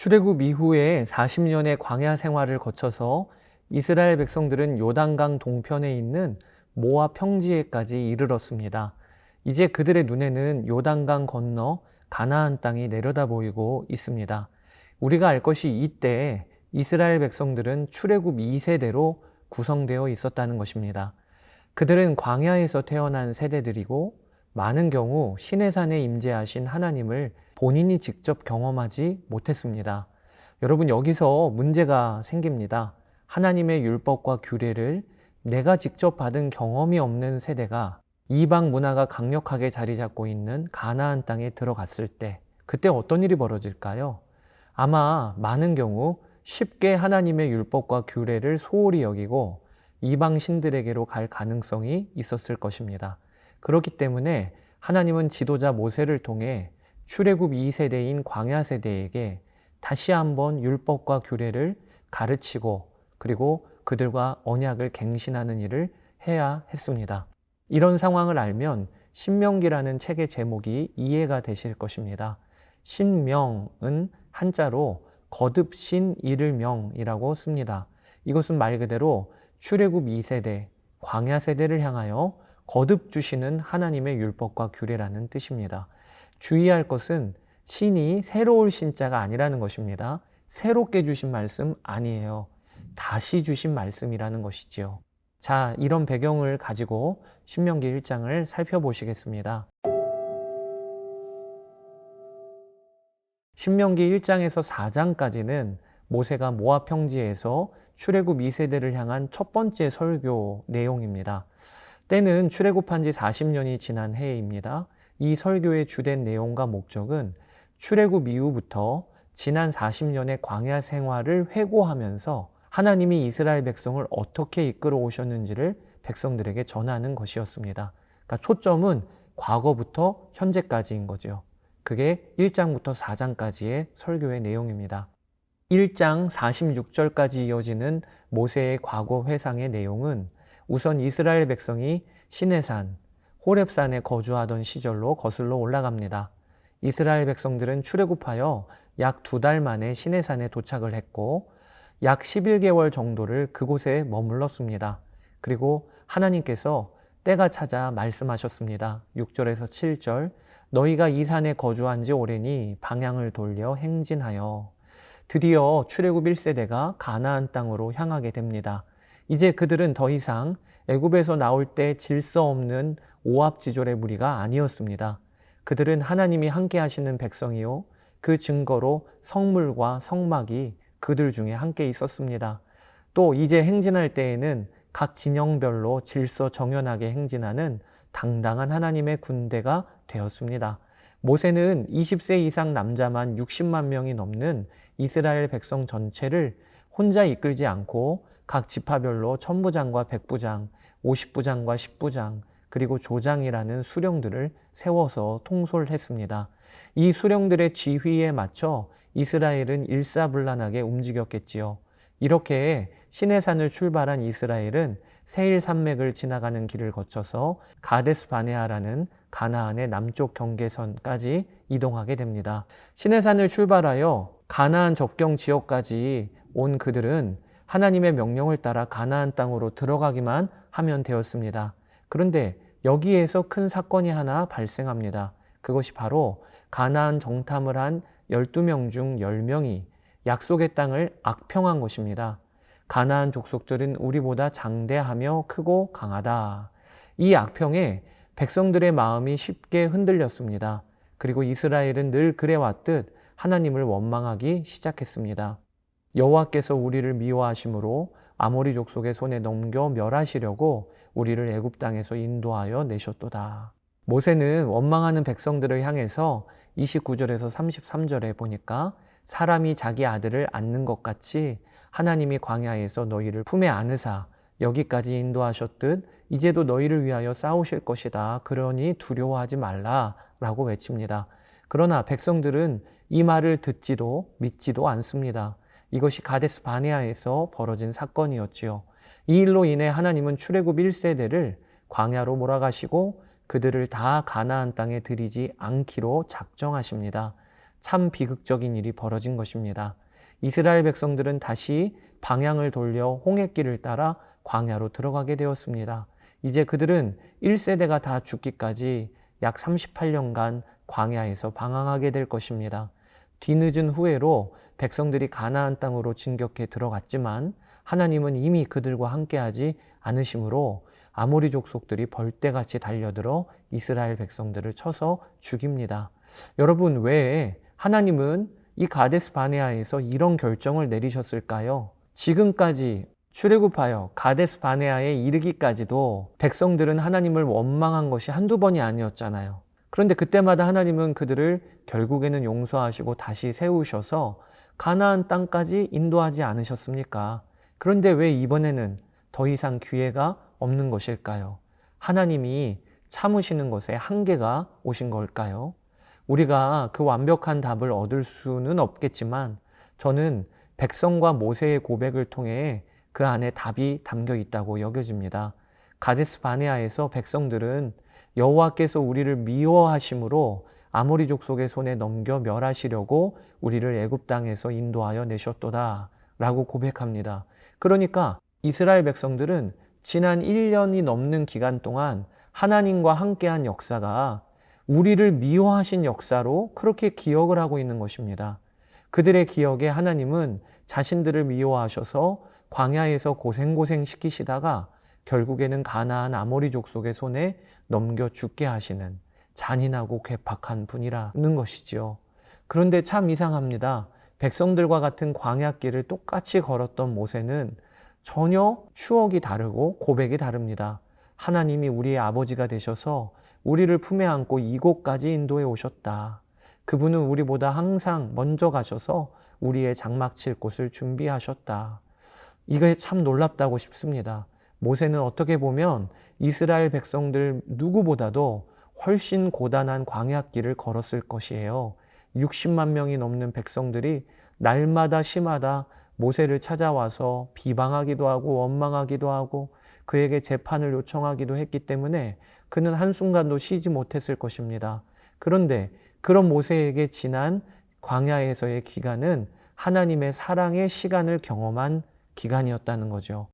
출애굽 이후에 40년의 광야 생활을 거쳐서 이스라엘 백성들은 요단강 동편에 있는 모압 평지에까지 이르렀습니다. 이제 그들의 눈에는 요단강 건너 가나안 땅이 내려다 보이고 있습니다. 우리가 알 것이 이때 이스라엘 백성들은 출애굽 2세대로 구성되어 있었다는 것입니다. 그들은 광야에서 태어난 세대들이고 많은 경우 시내산에 임재하신 하나님을 본인이 직접 경험하지 못했습니다. 여러분, 여기서 문제가 생깁니다. 하나님의 율법과 규례를 내가 직접 받은 경험이 없는 세대가 이방 문화가 강력하게 자리 잡고 있는 가나안 땅에 들어갔을 때, 그때 어떤 일이 벌어질까요? 아마 많은 경우 쉽게 하나님의 율법과 규례를 소홀히 여기고 이방 신들에게로 갈 가능성이 있었을 것입니다. 그렇기 때문에 하나님은 지도자 모세를 통해 출애굽 2세대인 광야 세대에게 다시 한번 율법과 규례를 가르치고 그리고 그들과 언약을 갱신하는 일을 해야 했습니다. 이런 상황을 알면 신명기라는 책의 제목이 이해가 되실 것입니다. 신명은 한자로 거듭 신 이를 명이라고 씁니다. 이것은 말 그대로 출애굽 2세대, 광야 세대를 향하여 거듭 주시는 하나님의 율법과 규례라는 뜻입니다. 주의할 것은 신이 새로울 신자가 아니라는 것입니다. 새롭게 주신 말씀 아니에요. 다시 주신 말씀이라는 것이지요. 자, 이런 배경을 가지고 신명기 1장을 살펴보시겠습니다. 신명기 1장에서 4장까지는 모세가 모압 평지에서 출애굽 2세대를 향한 첫 번째 설교 내용입니다. 때는 출애굽한 지 40년이 지난 해입니다. 이 설교의 주된 내용과 목적은 출애굽 이후부터 지난 40년의 광야 생활을 회고하면서 하나님이 이스라엘 백성을 어떻게 이끌어 오셨는지를 백성들에게 전하는 것이었습니다. 그러니까 초점은 과거부터 현재까지인 거죠. 그게 1장부터 4장까지의 설교의 내용입니다. 1장 46절까지 이어지는 모세의 과거 회상의 내용은 우선 이스라엘 백성이 시내산, 호렙산에 거주하던 시절로 거슬러 올라갑니다. 이스라엘 백성들은 출애굽하여 약 2달 만에 시내산에 도착을 했고 약 11개월 정도를 그곳에 머물렀습니다. 그리고 하나님께서 때가 찾아 말씀하셨습니다. 6절에서 7절, 너희가 이 산에 거주한 지 오래니 방향을 돌려 행진하여. 드디어 출애굽 1세대가 가나안 땅으로 향하게 됩니다. 이제 그들은 더 이상 애굽에서 나올 때 질서 없는 오합지졸의 무리가 아니었습니다. 그들은 하나님이 함께 하시는 백성이요, 그 증거로 성물과 성막이 그들 중에 함께 있었습니다. 또 이제 행진할 때에는 각 진영별로 질서 정연하게 행진하는 당당한 하나님의 군대가 되었습니다. 모세는 20세 이상 남자만 60만 명이 넘는 이스라엘 백성 전체를 혼자 이끌지 않고 각 지파별로 천부장과 백부장, 50부장과 10부장, 그리고 조장이라는 수령들을 세워서 통솔했습니다. 이 수령들의 지휘에 맞춰 이스라엘은 일사불란하게 움직였겠지요. 이렇게 시내산을 출발한 이스라엘은 세일 산맥을 지나가는 길을 거쳐서 가데스 바네아라는 가나안의 남쪽 경계선까지 이동하게 됩니다. 시내산을 출발하여 가나안 접경 지역까지 온 그들은 하나님의 명령을 따라 가나안 땅으로 들어가기만 하면 되었습니다. 그런데 여기에서 큰 사건이 하나 발생합니다. 그것이 바로 가나안 정탐을 한 12명 중 10명이 약속의 땅을 악평한 것입니다. 가나안 족속들은 우리보다 장대하며 크고 강하다. 이 악평에 백성들의 마음이 쉽게 흔들렸습니다. 그리고 이스라엘은 늘 그래왔듯 하나님을 원망하기 시작했습니다. 여호와께서 우리를 미워하심으로 아모리 족속의 손에 넘겨 멸하시려고 우리를 애굽 땅에서 인도하여 내셨도다. 모세는 원망하는 백성들을 향해서 29절에서 33절에 보니까 사람이 자기 아들을 안는 것 같이 하나님이 광야에서 너희를 품에 안으사 여기까지 인도하셨듯 이제도 너희를 위하여 싸우실 것이다. 그러니 두려워하지 말라 라고 외칩니다. 그러나 백성들은 이 말을 듣지도 믿지도 않습니다. 이것이 가데스 바네아에서 벌어진 사건이었지요. 이 일로 인해 하나님은 출애굽 1세대를 광야로 몰아가시고 그들을 다 가나안 땅에 들이지 않기로 작정하십니다. 참 비극적인 일이 벌어진 것입니다. 이스라엘 백성들은 다시 방향을 돌려 홍해길을 따라 광야로 들어가게 되었습니다. 이제 그들은 1세대가 다 죽기까지 약 38년간 광야에서 방황하게 될 것입니다. 뒤늦은 후회로 백성들이 가나안 땅으로 진격해 들어갔지만 하나님은 이미 그들과 함께하지 않으시므로 아모리 족속들이 벌떼같이 달려들어 이스라엘 백성들을 쳐서 죽입니다. 여러분, 왜 하나님은 이 가데스 바네아에서 이런 결정을 내리셨을까요? 지금까지 출애굽하여 가데스 바네아에 이르기까지도 백성들은 하나님을 원망한 것이 한두 번이 아니었잖아요. 그런데 그때마다 하나님은 그들을 결국에는 용서하시고 다시 세우셔서 가나안 땅까지 인도하지 않으셨습니까? 그런데 왜 이번에는 더 이상 기회가 없는 것일까요? 하나님이 참으시는 것에 한계가 오신 걸까요? 우리가 그 완벽한 답을 얻을 수는 없겠지만 저는 백성과 모세의 고백을 통해 그 안에 답이 담겨 있다고 여겨집니다. 가데스 바네아에서 백성들은 여호와께서 우리를 미워하심으로 아모리 족속의 손에 넘겨 멸하시려고 우리를 애굽 땅에서 인도하여 내셨도다 라고 고백합니다. 그러니까 이스라엘 백성들은 지난 1년이 넘는 기간 동안 하나님과 함께한 역사가 우리를 미워하신 역사로 그렇게 기억을 하고 있는 것입니다. 그들의 기억에 하나님은 자신들을 미워하셔서 광야에서 고생고생 시키시다가 결국에는 가나안 아모리 족속의 손에 넘겨 죽게 하시는 잔인하고 괴팍한 분이라는 것이지요. 그런데 참 이상합니다. 백성들과 같은 광야길을 똑같이 걸었던 모세는 전혀 추억이 다르고 고백이 다릅니다. 하나님이 우리의 아버지가 되셔서 우리를 품에 안고 이곳까지 인도해 오셨다. 그분은 우리보다 항상 먼저 가셔서 우리의 장막 칠 곳을 준비하셨다. 이게 참 놀랍다고 싶습니다. 모세는 어떻게 보면 이스라엘 백성들 누구보다도 훨씬 고단한 광야길을 걸었을 것이에요. 60만 명이 넘는 백성들이 날마다 시마다 모세를 찾아와서 비방하기도 하고 원망하기도 하고 그에게 재판을 요청하기도 했기 때문에 그는 한순간도 쉬지 못했을 것입니다. 그런데 그런 모세에게 지난 광야에서의 기간은 하나님의 사랑의 시간을 경험한 기간이었다는 거죠.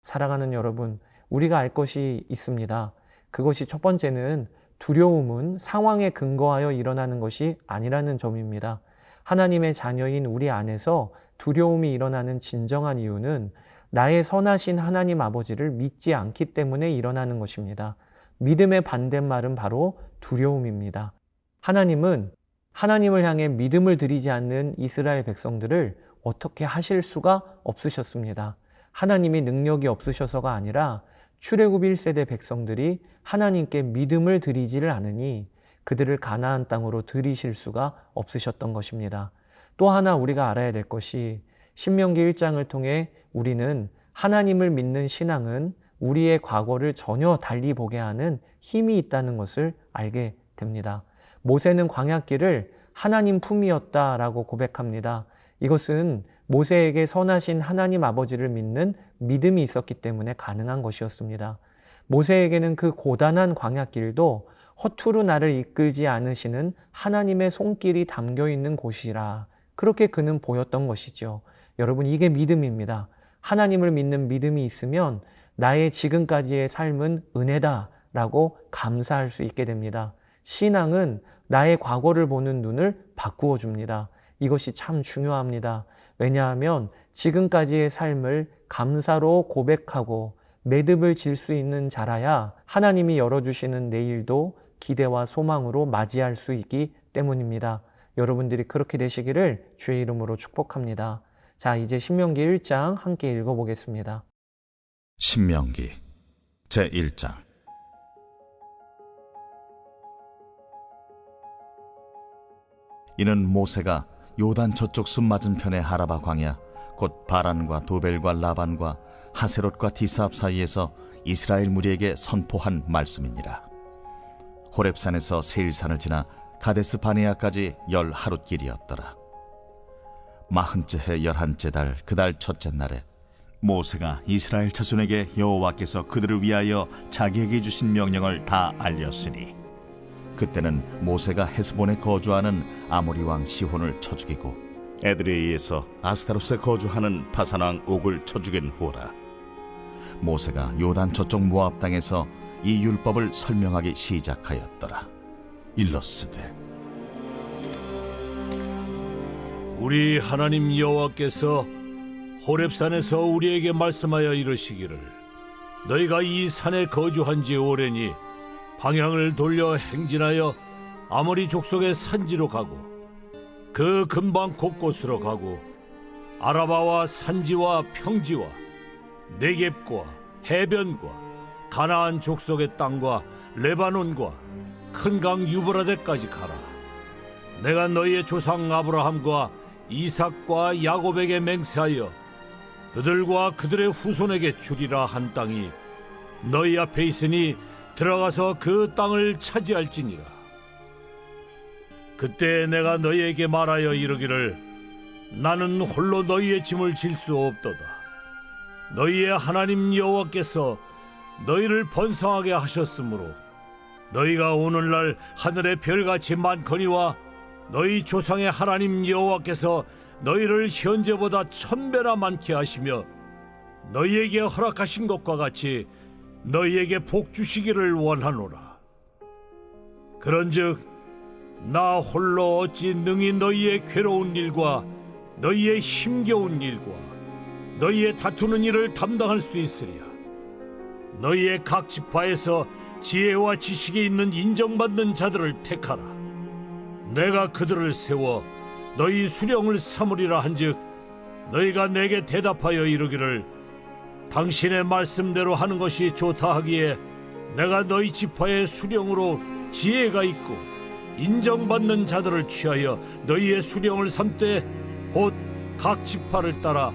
사랑하는 여러분, 우리가 알 것이 있습니다. 그것이 첫 번째는 두려움은 상황에 근거하여 일어나는 것이 아니라는 점입니다. 하나님의 자녀인 우리 안에서 두려움이 일어나는 진정한 이유는 나의 선하신 하나님 아버지를 믿지 않기 때문에 일어나는 것입니다. 믿음의 반대말은 바로 두려움입니다. 하나님은 하나님을 향해 믿음을 드리지 않는 이스라엘 백성들을 어떻게 하실 수가 없으셨습니다. 하나님이 능력이 없으셔서가 아니라 출애굽 1세대 백성들이 하나님께 믿음을 드리지를 않으니 그들을 가나안 땅으로 들이실 수가 없으셨던 것입니다. 또 하나 우리가 알아야 될 것이 신명기 1장을 통해 우리는 하나님을 믿는 신앙은 우리의 과거를 전혀 달리 보게 하는 힘이 있다는 것을 알게 됩니다. 모세는 광야길을 하나님 품이었다라고 고백합니다. 이것은 모세에게 선하신 하나님 아버지를 믿는 믿음이 있었기 때문에 가능한 것이었습니다. 모세에게는 그 고단한 광야길도 허투루 나를 이끌지 않으시는 하나님의 손길이 담겨 있는 곳이라 그렇게 그는 보였던 것이죠. 여러분, 이게 믿음입니다. 하나님을 믿는 믿음이 있으면 나의 지금까지의 삶은 은혜다라고 감사할 수 있게 됩니다. 신앙은 나의 과거를 보는 눈을 바꾸어 줍니다. 이것이 참 중요합니다. 왜냐하면 지금까지의 삶을 감사로 고백하고 매듭을 질 수 있는 자라야 하나님이 열어주시는 내일도 기대와 소망으로 맞이할 수 있기 때문입니다. 여러분들이 그렇게 되시기를 주의 이름으로 축복합니다. 자, 이제 신명기 1장 함께 읽어보겠습니다. 신명기 제1장. 이는 모세가 요단 저쪽 숲 맞은편의 하라바 광야 곧 바란과 도벨과 라반과 하세롯과 디사압 사이에서 이스라엘 무리에게 선포한 말씀이니라. 호렙산에서 세일산을 지나 가데스 바네아까지 10하루 길이었더라. 40째 해 11째 달 그 달 첫째 날에 모세가 이스라엘 자손에게 여호와께서 그들을 위하여 자기에게 주신 명령을 다 알렸으니 그때는 모세가 헤스본에 거주하는 아모리 왕 시혼을 쳐 죽이고 에드레이에서 아스타로스에 거주하는 바산 왕 옥을 쳐 죽인 후라. 모세가 요단 저쪽 모압 땅에서 이 율법을 설명하기 시작하였더라. 일러스되 우리 하나님 여호와께서 호렙산에서 우리에게 말씀하여 이르시기를 너희가 이 산에 거주한 지 오래니 방향을 돌려 행진하여 아모리 족속의 산지로 가고 그 근방 곳곳으로 가고 아라바와 산지와 평지와 네겝과 해변과 가나안 족속의 땅과 레바논과 큰 강 유브라데까지 가라. 내가 너희의 조상 아브라함과 이삭과 야곱에게 맹세하여 그들과 그들의 후손에게 주리라 한 땅이 너희 앞에 있으니 들어가서 그 땅을 차지할지니라. 그때 내가 너희에게 말하여 이르기를 나는 홀로 너희의 짐을 질 수 없도다. 너희의 하나님 여호와께서 너희를 번성하게 하셨으므로 너희가 오늘날 하늘의 별같이 많거니와 너희 조상의 하나님 여호와께서 너희를 현재보다 1000배나 많게 하시며 너희에게 허락하신 것과 같이 너희에게 복 주시기를 원하노라. 그런즉 나 홀로 어찌 능히 너희의 괴로운 일과 너희의 힘겨운 일과 너희의 다투는 일을 담당할 수 있으랴. 너희의 각 지파에서 지혜와 지식이 있는 인정받는 자들을 택하라. 내가 그들을 세워 너희 수령을 삼으리라 한즉 너희가 내게 대답하여 이르기를 당신의 말씀대로 하는 것이 좋다 하기에 내가 너희 지파의 수령으로 지혜가 있고 인정받는 자들을 취하여 너희의 수령을 삼되 곧 각 지파를 따라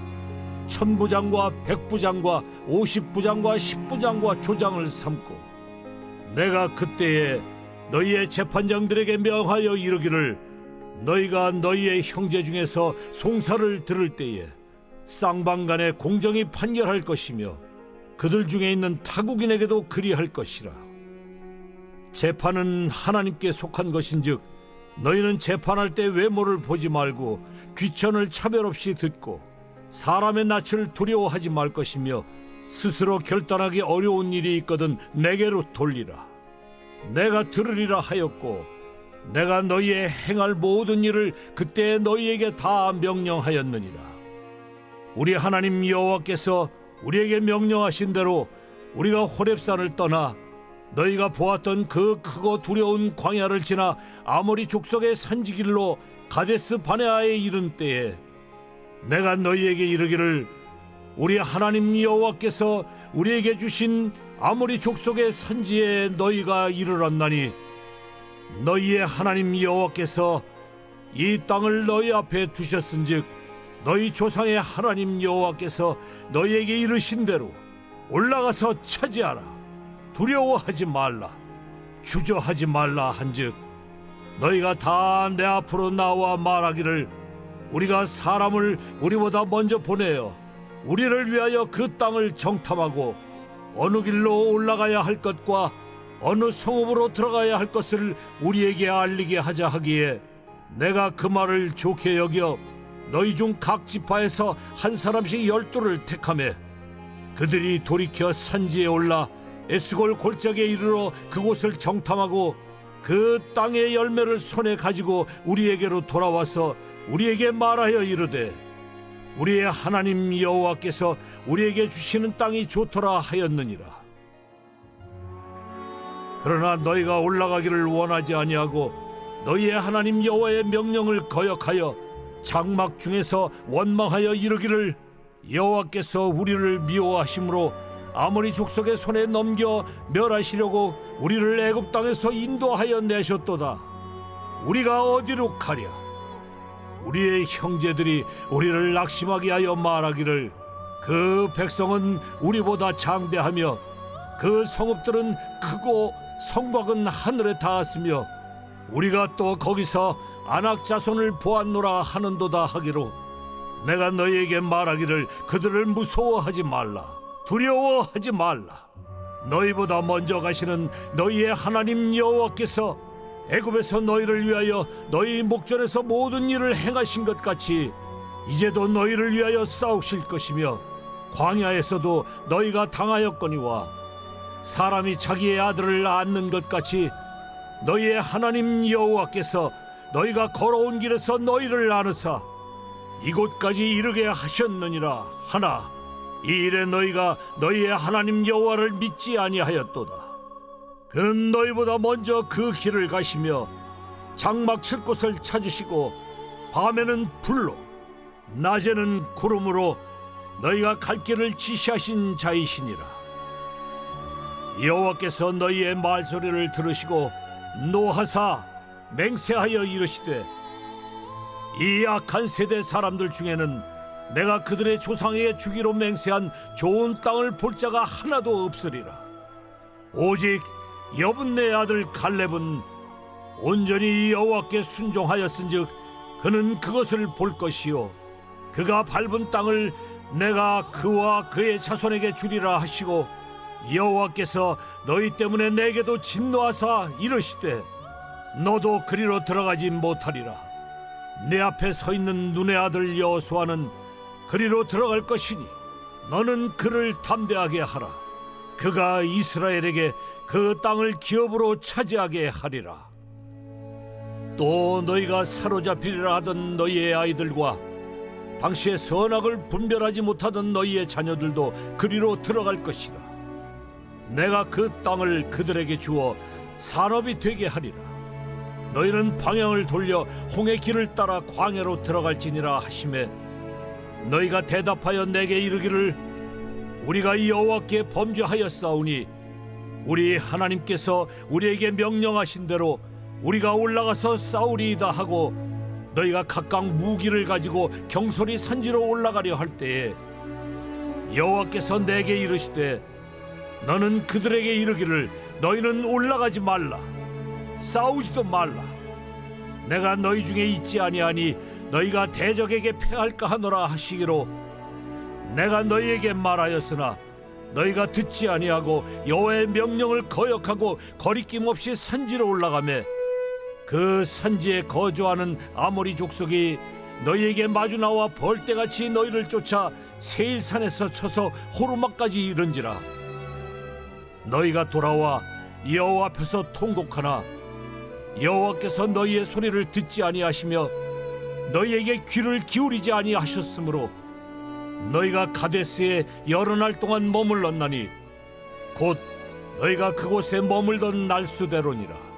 1000부장과 100부장과 50부장과 10부장과 조장을 삼고 내가 그때에 너희의 재판장들에게 명하여 이르기를 너희가 너희의 형제 중에서 송사를 들을 때에 쌍방간에 공정히 판결할 것이며 그들 중에 있는 타국인에게도 그리할 것이라. 재판은 하나님께 속한 것인즉 너희는 재판할 때 외모를 보지 말고 귀천을 차별 없이 듣고 사람의 낯을 두려워하지 말 것이며 스스로 결단하기 어려운 일이 있거든 내게로 돌리라. 내가 들으리라 하였고 내가 너희의 행할 모든 일을 그때 너희에게 다 명령하였느니라. 우리 하나님 여호와께서 우리에게 명령하신 대로 우리가 호렙산을 떠나 너희가 보았던 그 크고 두려운 광야를 지나 아모리 족속의 산지길로 가데스 바네아에 이른 때에 내가 너희에게 이르기를 우리 하나님 여호와께서 우리에게 주신 아모리 족속의 산지에 너희가 이르렀나니 너희의 하나님 여호와께서 이 땅을 너희 앞에 두셨은즉 너희 조상의 하나님 여호와께서 너희에게 이르신 대로 올라가서 차지하라. 두려워하지 말라. 주저하지 말라 한즉 너희가 다 내 앞으로 나와 말하기를 우리가 사람을 우리보다 먼저 보내어 우리를 위하여 그 땅을 정탐하고 어느 길로 올라가야 할 것과 어느 성읍으로 들어가야 할 것을 우리에게 알리게 하자 하기에 내가 그 말을 좋게 여겨 너희 중 각 지파에서 한 사람씩 12를 택하매 그들이 돌이켜 산지에 올라 에스골 골짜기에 이르러 그곳을 정탐하고 그 땅의 열매를 손에 가지고 우리에게로 돌아와서 우리에게 말하여 이르되 우리의 하나님 여호와께서 우리에게 주시는 땅이 좋더라 하였느니라. 그러나 너희가 올라가기를 원하지 아니하고 너희의 하나님 여호와의 명령을 거역하여 장막 중에서 원망하여 이르기를 여호와께서 우리를 미워하심으로 아모리 족속의 손에 넘겨 멸하시려고 우리를 애굽 땅에서 인도하여 내셨도다. 우리가 어디로 가랴? 우리의 형제들이 우리를 낙심하게 하여 말하기를 그 백성은 우리보다 장대하며 그 성읍들은 크고 성곽은 하늘에 닿았으며 우리가 또 거기서 아낙 자손을 보았노라 하는도다 하기로 내가 너희에게 말하기를 그들을 무서워하지 말라. 두려워하지 말라. 너희보다 먼저 가시는 너희의 하나님 여호와께서 애굽에서 너희를 위하여 너희 목전에서 모든 일을 행하신 것 같이 이제도 너희를 위하여 싸우실 것이며 광야에서도 너희가 당하였거니와 사람이 자기의 아들을 낳는 것 같이 너희의 하나님 여호와께서 너희가 걸어온 길에서 너희를 나누사 이곳까지 이르게 하셨느니라 하나 이 일에 너희가 너희의 하나님 여호와를 믿지 아니하였도다. 그는 너희보다 먼저 그 길을 가시며 장막 칠 곳을 찾으시고 밤에는 불로 낮에는 구름으로 너희가 갈 길을 지시하신 자이시니라. 여호와께서 너희의 말소리를 들으시고 노하사 맹세하여 이르시되 이 악한 세대 사람들 중에는 내가 그들의 조상에게 주기로 맹세한 좋은 땅을 볼 자가 하나도 없으리라. 오직 여분네 아들 갈렙은 온전히 여호와께 순종하였은즉 그는 그것을 볼 것이요 그가 밟은 땅을 내가 그와 그의 자손에게 주리라 하시고 여호와께서 너희 때문에 내게도 진노하사 이르시되 너도 그리로 들어가지 못하리라. 내 앞에 서 있는 눈의 아들 여호수아는 그리로 들어갈 것이니 너는 그를 담대하게 하라. 그가 이스라엘에게 그 땅을 기업으로 차지하게 하리라. 또 너희가 사로잡히리라 하던 너희의 아이들과 당시에 선악을 분별하지 못하던 너희의 자녀들도 그리로 들어갈 것이다. 내가 그 땅을 그들에게 주어 산업이 되게 하리라. 너희는 방향을 돌려 홍해 길을 따라 광야로 들어갈지니라 하시매 너희가 대답하여 내게 이르기를 우리가 여호와께 범죄하였사오니 우리 하나님께서 우리에게 명령하신 대로 우리가 올라가서 싸우리이다 하고 너희가 각각 무기를 가지고 경솔히 산지로 올라가려 할 때에 여호와께서 내게 이르시되 너는 그들에게 이르기를 너희는 올라가지 말라 싸우지도 말라. 내가 너희 중에 있지 아니하니 너희가 대적에게 패할까 하노라 하시기로 내가 너희에게 말하였으나 너희가 듣지 아니하고 여호와의 명령을 거역하고 거리낌 없이 산지로 올라가매 그 산지에 거주하는 아모리 족속이 너희에게 마주 나와 벌떼같이 너희를 쫓아 세일산에서 쳐서 호르마까지 이른지라. 너희가 돌아와 여호와 앞에서 통곡하나 여호와께서 너희의 소리를 듣지 아니하시며 너희에게 귀를 기울이지 아니하셨으므로 너희가 가데스에 여러 날 동안 머물렀나니 곧 너희가 그곳에 머물던 날수대로니라.